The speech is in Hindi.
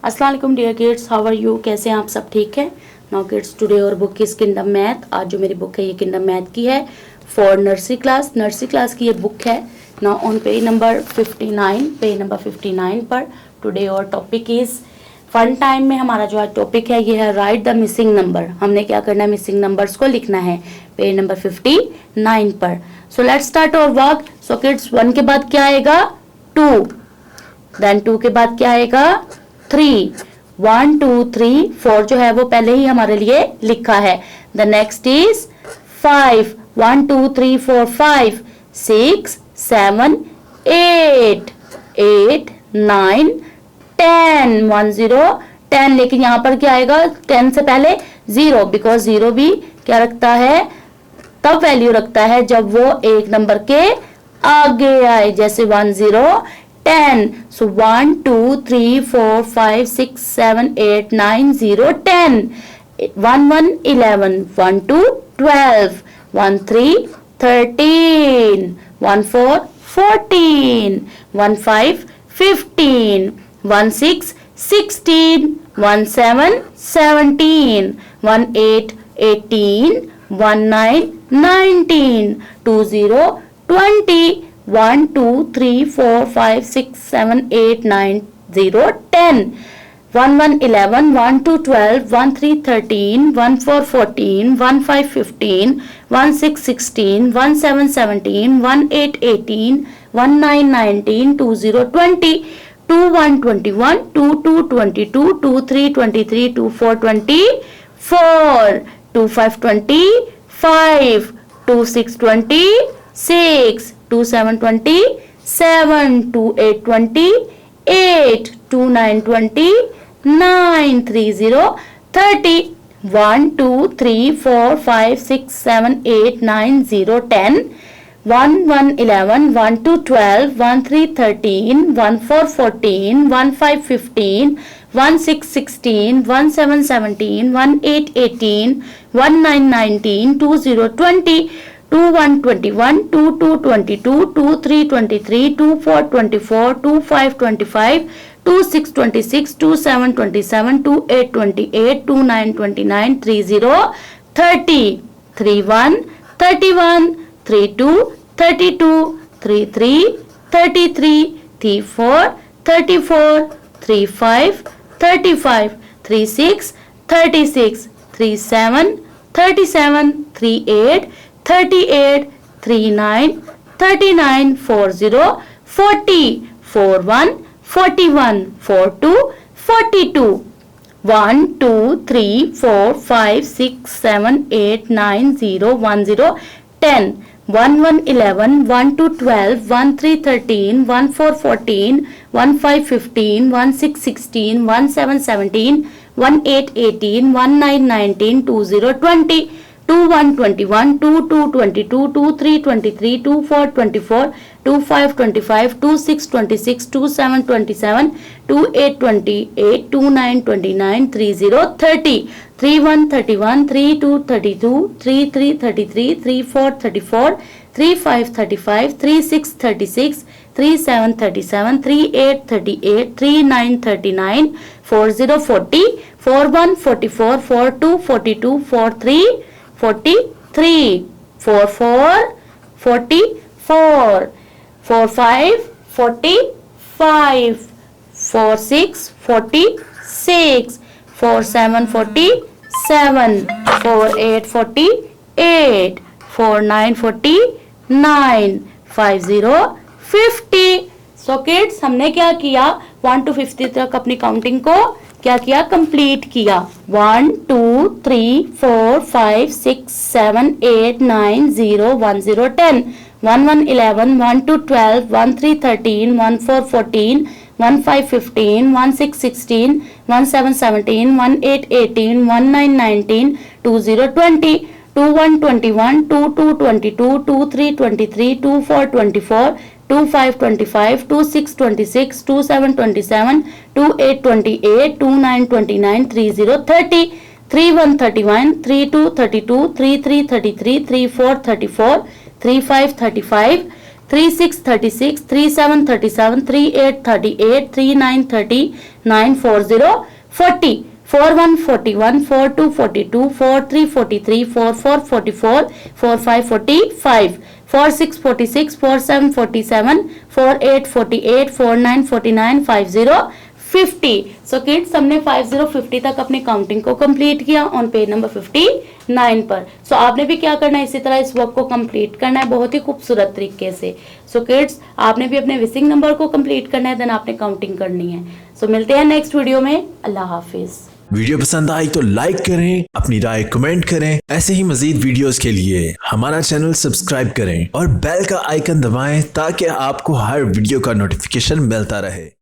अस्सलाम वालेकुम dear kids, how are you? कैसे हैं आप सब? ठीक है। Now kids, today our book is Kingdom Math. आज जो मेरी बुक है ये किंगडम मैथ की है for nursery class. Nursery class की ये बुक है। नाउ ऑन पेज नंबर 59 पर टुडे और टॉपिक इज फन टाइम में हमारा जो आज टॉपिक है ये है राइट द मिसिंग नंबर। हमने क्या करना है, मिसिंग नंबर्स को लिखना है पेज नंबर 59 पर। So let's start our work. So kids, 1 के बाद क्या आएगा? 2, देन 2 के बाद क्या आएगा? 3, 1 2 3 4 जो है वो पहले ही हमारे लिए लिखा है। The next is 5, 1 2 3 4 5, 6 7 8 8 9 10 1 0 10। लेकिन यहाँ पर क्या आएगा? 10 से पहले 0, बिकॉज 0 भी क्या रखता है? तब वैल्यू रखता है जब वो एक नंबर के आगे आए, जैसे 1 0 10. So 1 2 3 4 5 6 7 8 9 0 10. 1 1 11, 1 2 12, 1 3 13, 1 4 14, 1 5 15, 1 6 16, 1 7 17, 1 8 18, 1 9 19, 2 0 20, 1 2 3 4 5 6 7 8 9 0 10, 1 1 11, 1 2 12, 1 3 13, 1 4 14, 1 5 15, 1 6 16, 1 7 17, 1 8 18, 1 9 19, 2 0 20, 2 1 21, 2 2 22, 2 3 23, 2 4 24, 2 5 25, 2 6 26, 2 7 27, 2 8 28, 2 9 29, 3 0 30, 1 2 3 4 5 6 7 8 9 0 10, 1 1 11, 1 2 12, 1 3 13, 1 4 14, 1 5 15, 1 6 16, 1 7 17, 1 8 18, 1 9 19, 2 0 20, 2 1 21, 2 2 22, 2 3 23, 2 4 24, 2 5 25, 2 6 26, 2 7 27, 2 8 28, 2 9 29, 3 0 30, 3 1 31, 3 2 32, 3 3 33, 3 4 34, 3 5 35, 3 6 36, 3 7 37, 3 8 38, 3 9 39, 4 0 40, 4 1 41, 4 2 42, 1 2 3 4 5 6 7 8 9 0 1 0 10, 1 1 11, 1 2 12, 1 3 13, 1 4 14, 1 5 15, 1 6 16, 1 7 17, 1 8 18, 1 9 19, 2 0 20, 2 1 21, 2 2 22, 2 3 23, 2 4 24, 2 5 25, 2 6 26, 2 7 27, 2 8 28, 2 9 29, 3 0 30, 3 1 31, 3 2 32, 3 3 33, 3 4 34, 3 5 35, 3 6 36, 3 7 37, 3 8 38, 3 9 39, 4 0 40, 4 1 44, 4 2 42, 4 3 43, 4 4 44, 4 5 45, 4 6 46, 4 7 47, 4 8 48, 4 9 49, 5 0 50। सो किड्स, हमने क्या किया? 1 to 50 तक अपनी काउंटिंग को क्या किया? कंप्लीट किया। 1 2 3 4 5 6 7 8 9 0 1 0 10, 1 1 11, 1 2 12, 1 3 13, 1 4 14, 1 5 15, 1 6 16, 1 7 17, 1 8 18, 1 9 19, 2 0 20, 2 1 21, 2 2 22, 2 3 23, 2 4 24, 2 5 25, 2 6 26, 2 7 27, 2 8 28, 2 9 29, 3 0 30, 3 1 31, 3 2 32, 3 3 33, 3 4 34, 3 5 35, 36 36, 37 37, 38 38, 39 39, 40 40, 41 41, 42 42, 43 43, 44 44, 45 45, 46 46, 47 47, 48 48, 49 49, 50 50। सो किड्स हमने 5050 तक अपनी काउंटिंग को कंप्लीट किया ऑन पेज नंबर 59 पर। सो आपने भी क्या करना है, इसी तरह इस वर्क को कंप्लीट करना है बहुत ही खूबसूरत तरीके से। सो किड्स आपने भी अपने विसिंग नंबर को कंप्लीट करना है, देन आपने काउंटिंग करनी है। सो मिलते हैं नेक्स्ट वीडियो में। अल्लाह हाफिज। वीडियो पसंद आई तो लाइक करें, अपनी राय कमेंट करें। ऐसे ही मजीद वीडियोस के लिए हमारा चैनल सब्सक्राइब करें और बेल का आइकन दबाएं ताकि आपको हर वीडियो का नोटिफिकेशन मिलता रहे।